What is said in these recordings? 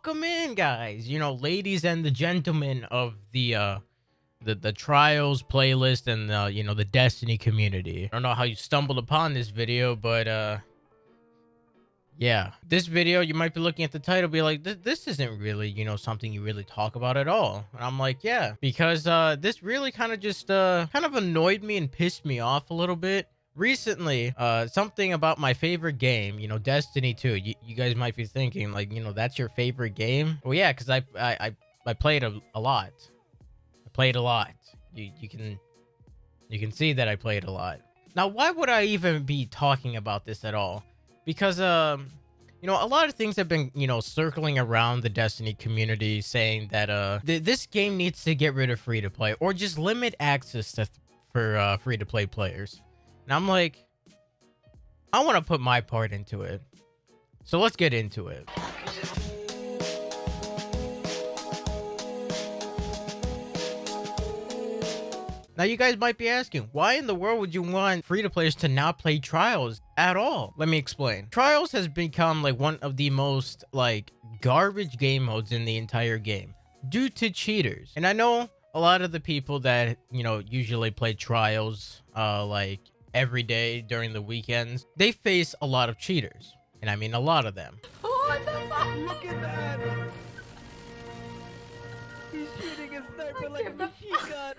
welcome in, guys. You know, ladies and the gentlemen of the Trials playlist and you know, the Destiny community. I don't know how you stumbled upon this video, but yeah, this video, you might be looking at the title, be like, this isn't really, you know, something you really talk about at all. And I'm like, yeah, because this really kind of just kind of annoyed me and pissed me off a little bit recently. Something about my favorite game, you know, Destiny 2. You guys might be thinking, like, you know, that's your favorite game. Well, yeah, because I played a lot. I played a lot. You can see that I played a lot. Now, why would I even be talking about this at all? Because you know, a lot of things have been, you know, circling around the Destiny community saying that this game needs to get rid of free to play or just limit access to for free to play players. And I'm like, I want to put my part into it. So let's get into it. Now, you guys might be asking, why in the world would you want free-to-players to not play Trials at all? Let me explain. Trials has become like one of the most like garbage game modes in the entire game due to cheaters. And I know a lot of the people that, you know, usually play Trials like every day during the weekends, they face a lot of cheaters. And I mean a lot of them. What the fuck? Look at that! He's shooting a sniper like a machine gun!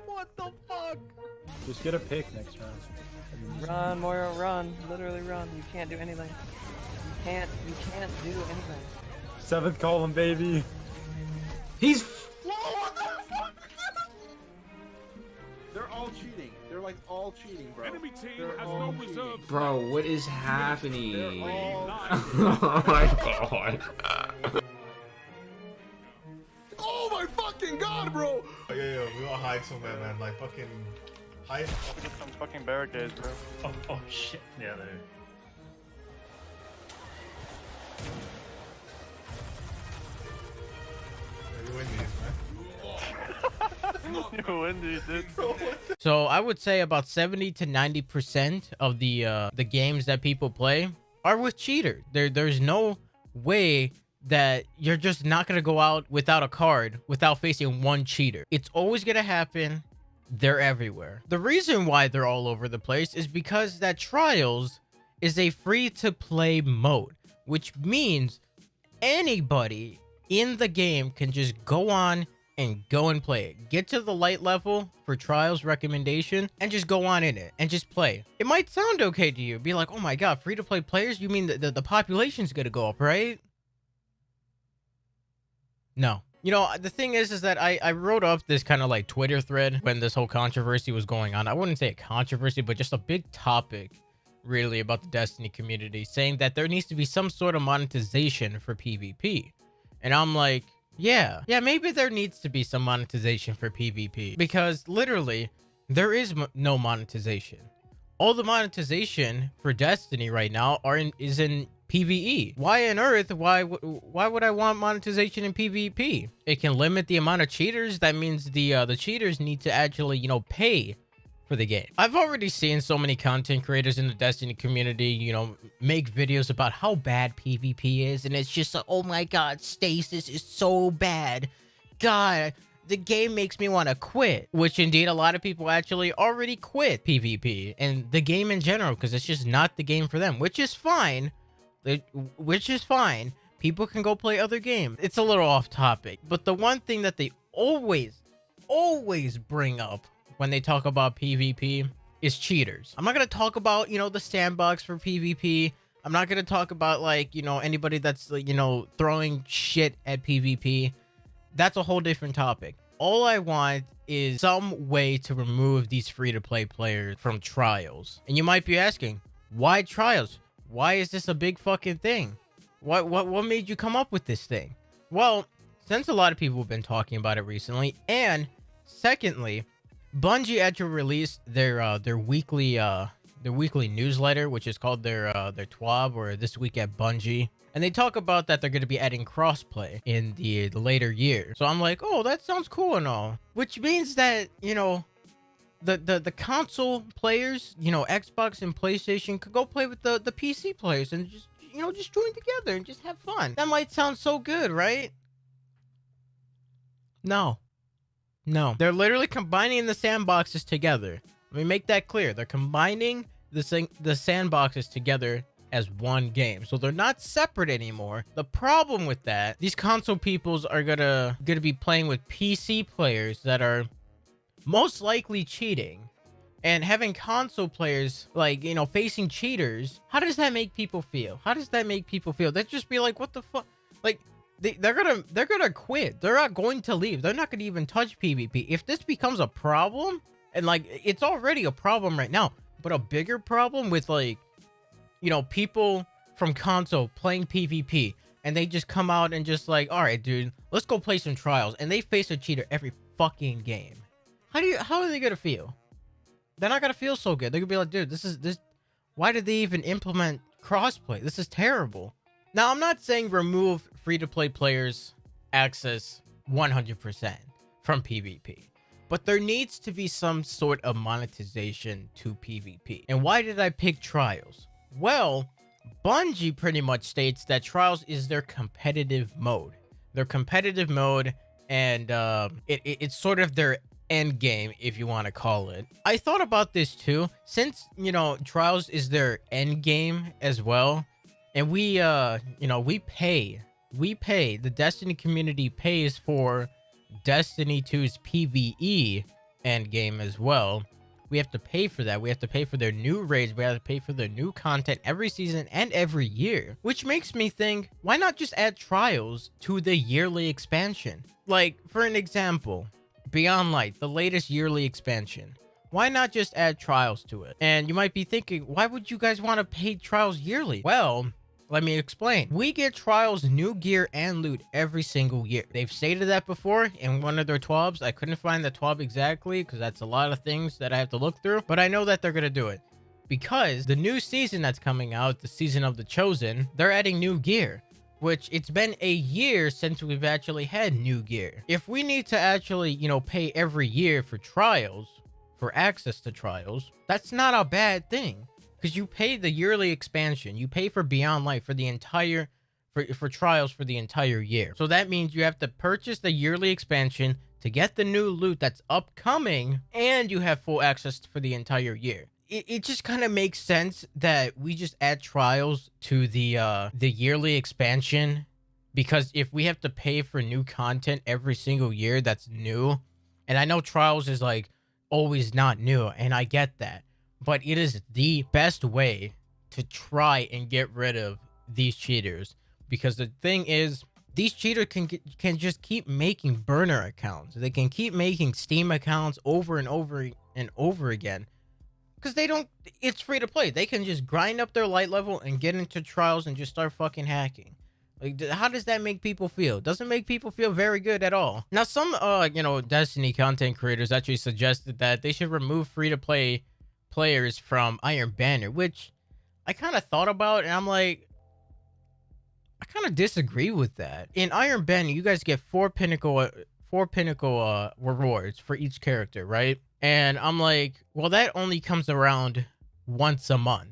What the fuck? Just get a pick next round. Run, Moira, run. Literally run. You can't do anything. You can't do anything. 7th column, baby. He's... Whoa, what the fuck? They're all cheating. They're like all cheating, bro. Enemy team has no reserves. Bro, what is happening? Oh my god. Oh my fucking god, bro! Yo, we gotta hide somewhere, man. Like, fucking... hide. Get some fucking barricades, bro. Oh, shit. Yeah, there. You win these, man. You win these, dude. So I would say about 70 to 90% of the games that people play are with cheaters. There's no way that you're just not gonna go out without a card without facing one cheater. It's always gonna happen. They're everywhere. The reason why they're all over the place is because that Trials is a free-to-play mode, which means anybody in the game can just go on and go and play it. Get to the light level for Trials recommendation and just go on in it and just play. It might sound okay to you. Be like, oh my god, free-to-play players? You mean the population's gonna go up, right? No. You know, the thing is that I wrote up this kind of like Twitter thread when this whole controversy was going on. I wouldn't say a controversy, but just a big topic really about the Destiny community, saying that there needs to be some sort of monetization for PvP. And I'm like, yeah, maybe there needs to be some monetization for PvP, because literally there is no monetization. All the monetization for Destiny right now is in PvE. Why on earth? Why would I want monetization in PvP? It can limit the amount of cheaters. That means the cheaters need to actually, you know, pay for the game. I've already seen so many content creators in the Destiny community, you know, make videos about how bad PvP is, and it's just like, oh my god, stasis is so bad. God, the game makes me want to quit. Which indeed a lot of people actually already quit PvP and the game in general, because it's just not the game for them, which is fine. People can go play other games. It's a little off topic, but the one thing that they always bring up when they talk about PvP is cheaters. I'm not going to talk about, you know, the sandbox for PvP. I'm not going to talk about, like, you know, anybody that's, you know, throwing shit at PvP. That's a whole different topic. All I want is some way to remove these free-to-play players from Trials. And you might be asking, why Trials? Why is this a big fucking thing? What made you come up with this thing? Well, since a lot of people have been talking about it recently, and secondly, Bungie actually released their weekly newsletter, which is called their TWAB, or This Week at Bungie. And they talk about that they're going to be adding crossplay in the later years. So I'm like, oh, that sounds cool and all. Which means that, you know, the console players, you know, Xbox and PlayStation, could go play with the PC players and just just join together and just have fun. That might sound so good, right? No. No. They're literally combining the sandboxes together. Let me make that clear. They're combining the sandboxes together as one game. So they're not separate anymore. The problem with that, these console peoples are gonna be playing with PC players that are most likely cheating. And having console players, like, facing cheaters, how does that make people feel? How does that make people feel? They'd just be like, what the fuck? Like, they're gonna quit. They're not going to leave. They're not gonna even touch PvP. If this becomes a problem, and like, it's already a problem right now, but a bigger problem with, like, people from console playing PvP, and they just come out and just like, all right, dude, let's go play some trials, and they face a cheater every fucking game. How are they gonna feel? They're not gonna feel so good. They're gonna be like, dude, this. Why did they even implement crossplay? This is terrible. Now, I'm not saying remove free-to-play players access 100% from PvP, but there needs to be some sort of monetization to PvP. And why did I pick trials? Well, Bungie pretty much states that trials is their competitive mode. Their competitive mode, and it's sort of their end game, if you want to call it. I thought about this too, since trials is their end game as well, and we pay the Destiny community pays for Destiny 2's PvE end game as well. We have to pay for that. We have to pay for their new raids. We have to pay for their new content every season and every year, which makes me think, why not just add trials to the yearly expansion? Like, for an example, Beyond Light, the latest yearly expansion. Why not just add trials to it? And you might be thinking, why would you guys want to pay trials yearly? Well, let me explain. We get trials, new gear, and loot every single year. They've stated that before in one of their TWABs. I couldn't find the TWAB exactly because that's a lot of things that I have to look through, but I know that they're going to do it. Because the new season that's coming out, the season of the Chosen, they're adding new gear, which it's been a year since we've actually had new gear. If we need to actually, pay every year for trials, for access to trials, that's not a bad thing. Because you pay the yearly expansion, you pay for Beyond Light for the entire, for trials for the entire year. So that means you have to purchase the yearly expansion to get the new loot that's upcoming, and you have full access for the entire year. It just kind of makes sense that we just add trials to the yearly expansion, because if we have to pay for new content every single year that's new, and I know trials is like always not new, and I get that, but it is the best way to try and get rid of these cheaters, because the thing is, these cheaters can just keep making burner accounts. They can keep making Steam accounts over and over and over again, because it's free to play. They can just grind up their light level and get into trials and just start fucking hacking. Like, how does that make people feel? Doesn't make people feel very good at all. Now, some Destiny content creators actually suggested that they should remove free-to-play players from Iron Banner, which I kind of thought about, and I'm like, I kind of disagree with that. In Iron Banner, you guys get four pinnacle rewards for each character, right? And I'm like, well, that only comes around once a month.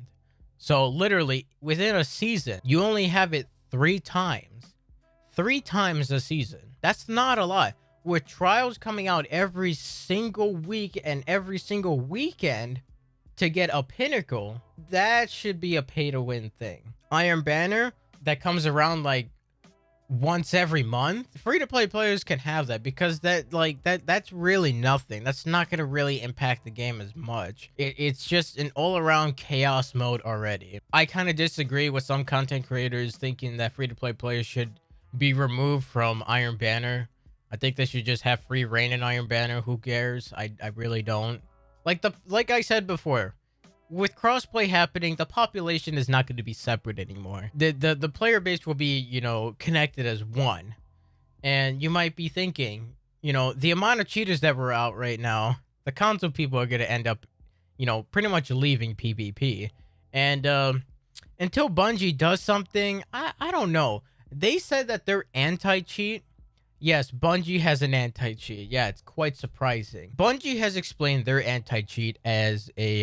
So literally within a season, you only have it 3 times. 3 times a season. That's not a lot. With trials coming out every single week and every single weekend to get a pinnacle, that should be a pay-to-win thing. Iron Banner, that comes around like once every month. Free-to-play players can have that, because that's really nothing. That's not gonna really impact the game as much. It's just an all-around chaos mode already. I kind of disagree with some content creators thinking that free-to-play players should be removed from Iron Banner. I think they should just have free reign in Iron Banner. Who cares? I really don't. Like I said before, with crossplay happening, the population is not going to be separate anymore. The player base will be, connected as one. And you might be thinking, the amount of cheaters that were out right now, the console people are going to end up, pretty much leaving PvP. And until Bungie does something, I don't know. They said that they're anti-cheat. Yes, Bungie has an anti-cheat. Yeah, it's quite surprising. Bungie has explained their anti-cheat as a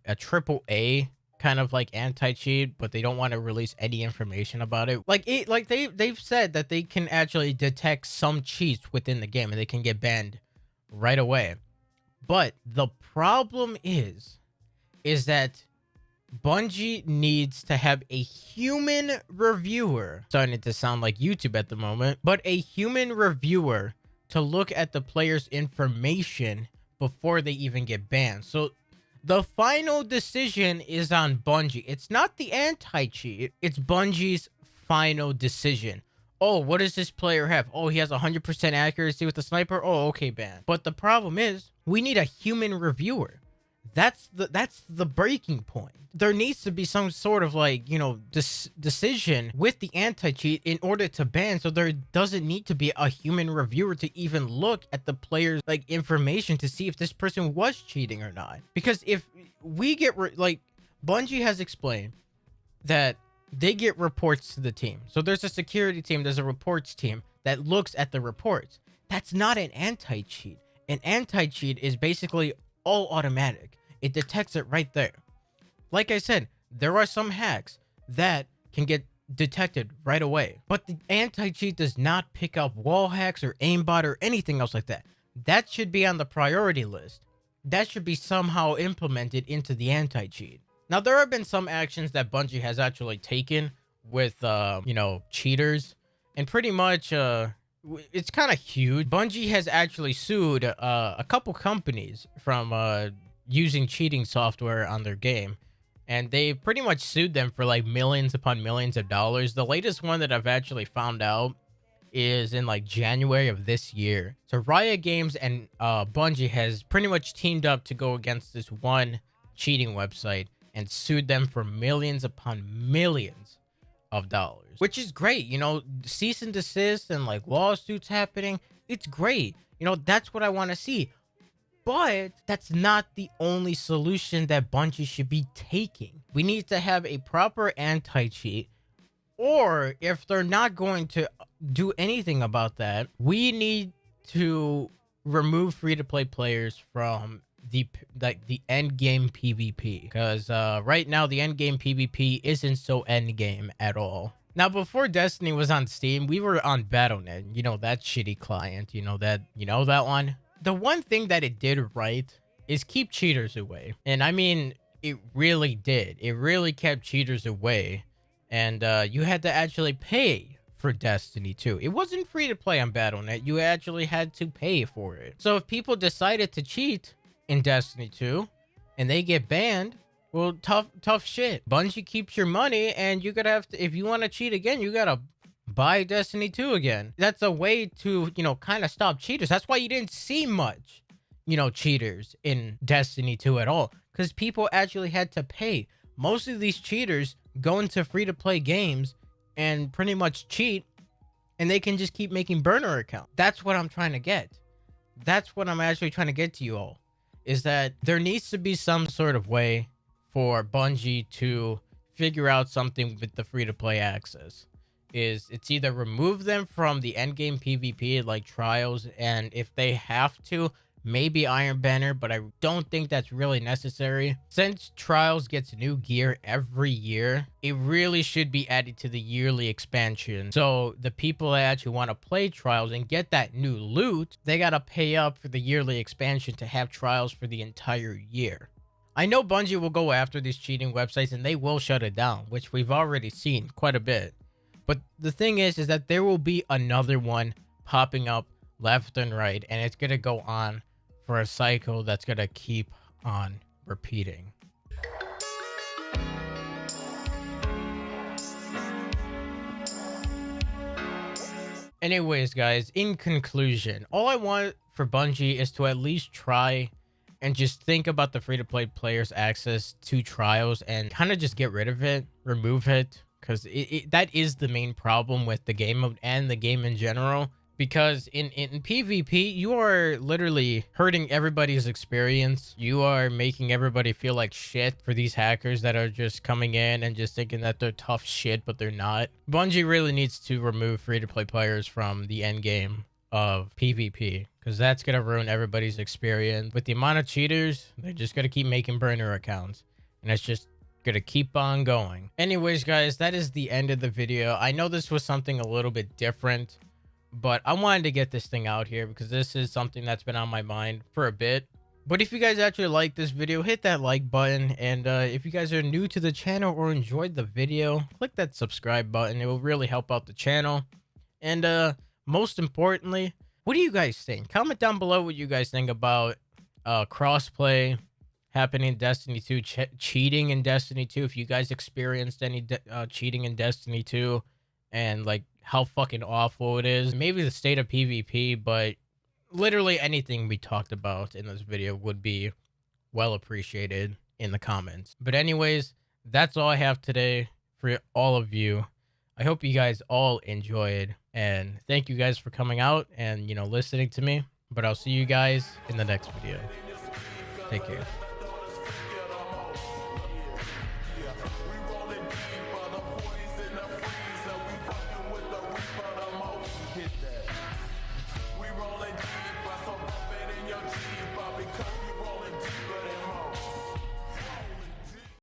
AAA kind of like anti-cheat, but they don't want to release any information about it. Like they've said that they can actually detect some cheats within the game and they can get banned right away. But the problem is that Bungie needs to have a human reviewer. Starting to sound like YouTube at the moment, but a human reviewer to look at the player's information before they even get banned. So the final decision is on Bungie. It's not the anti-cheat. It's Bungie's final decision. Oh, what does this player have? Oh, he has 100% accuracy with the sniper. Oh, okay, ban. But the problem is, we need a human reviewer. That's the breaking point. There needs to be some sort of like, you know, decision with the anti-cheat in order to ban. So there doesn't need to be a human reviewer to even look at the player's like information to see if this person was cheating or not. Because if we get like Bungie has explained that they get reports to the team. So there's a security team, there's a reports team that looks at the reports. That's not an anti-cheat. An anti-cheat is basically all automatic. It detects it right there. Like I said, there are some hacks that can get detected right away, but the anti-cheat does not pick up wall hacks or aimbot or anything else like that. That should be on the priority list. That should be somehow implemented into the anti-cheat. Now, there have been some actions that Bungie has actually taken with, you know, cheaters, and pretty much, it's kind of huge. Bungie has actually sued a couple companies from using cheating software on their game, and they pretty much sued them for like millions upon millions of dollars. The latest one that I've actually found out is in like January of this year. So Riot Games and Bungie has pretty much teamed up to go against this one cheating website and sued them for millions upon millions of dollars, which is great. You know, cease and desist and like lawsuits happening. It's great. You know, that's what I want to see. But that's not the only solution that Bungie should be taking. We need to have a proper anti-cheat, or if they're not going to do anything about that, we need to remove free-to-play players from the end game PvP, because right now the end game PvP isn't so end game at all. Now, before Destiny was on Steam, we were on Battle.net. You know, that shitty client. You know that one. The one thing that it did right is keep cheaters away. And I mean, it really did. It really kept cheaters away. And you had to actually pay for Destiny 2. It wasn't free to play on Battle.net. You actually had to pay for it. So if people decided to cheat in Destiny 2 and they get banned, well, tough shit. Bungie keeps your money, and you're gonna have to, if you want to cheat again, you gotta buy Destiny 2 again. That's a way to, you know, kind of stop cheaters. That's why you didn't see much, you know, cheaters in Destiny 2 at all, because people actually had to pay. Most of these cheaters go into free-to-play games and pretty much cheat, and they can just keep making burner accounts. That's what I'm trying to get. That's what I'm actually trying to get to you all, is that there needs to be some sort of way for Bungie to figure out something with the free-to-play access. It's either remove them from the endgame PvP like trials, and if they have to, maybe Iron Banner, but I don't think that's really necessary. Since trials gets new gear every year, it really should be added to the yearly expansion. So the people that actually want to play trials and get that new loot, they gotta pay up for the yearly expansion to have trials for the entire year. I know Bungie will go after these cheating websites and they will shut it down, which we've already seen quite a bit. But the thing is that there will be another one popping up left and right, and it's going to go on for a cycle that's going to keep on repeating. Anyways, guys, in conclusion, all I want for Bungie is to at least try and just think about the free-to-play players' access to trials and kind of just get rid of it, remove it. Because that is the main problem with the game and the game in general. Because in PvP, you are literally hurting everybody's experience. You are making everybody feel like shit for these hackers that are just coming in and just thinking that they're tough shit, but they're not. Bungie really needs to remove free-to-play players from the end game of PvP, because that's going to ruin everybody's experience. With the amount of cheaters, they're just going to keep making burner accounts. And it's just gonna keep on going. Anyways, guys, that is the end of the video. I know this was something a little bit different, but I wanted to get this thing out here because this is something that's been on my mind for a bit. But if you guys actually like this video, hit that like button. And if you guys are new to the channel or enjoyed the video, click that subscribe button. It will really help out the channel. And most importantly, what do you guys think? Comment down below what you guys think about crossplay happening in Destiny 2, cheating in Destiny 2. If you guys experienced any cheating in Destiny 2 and like how fucking awful it is. Maybe the state of PvP, but literally anything we talked about in this video would be well appreciated in the comments. But anyways, that's all I have today for all of you. I hope you guys all enjoyed, and thank you guys for coming out and, you know, listening to me. But I'll see you guys in the next video. Take care.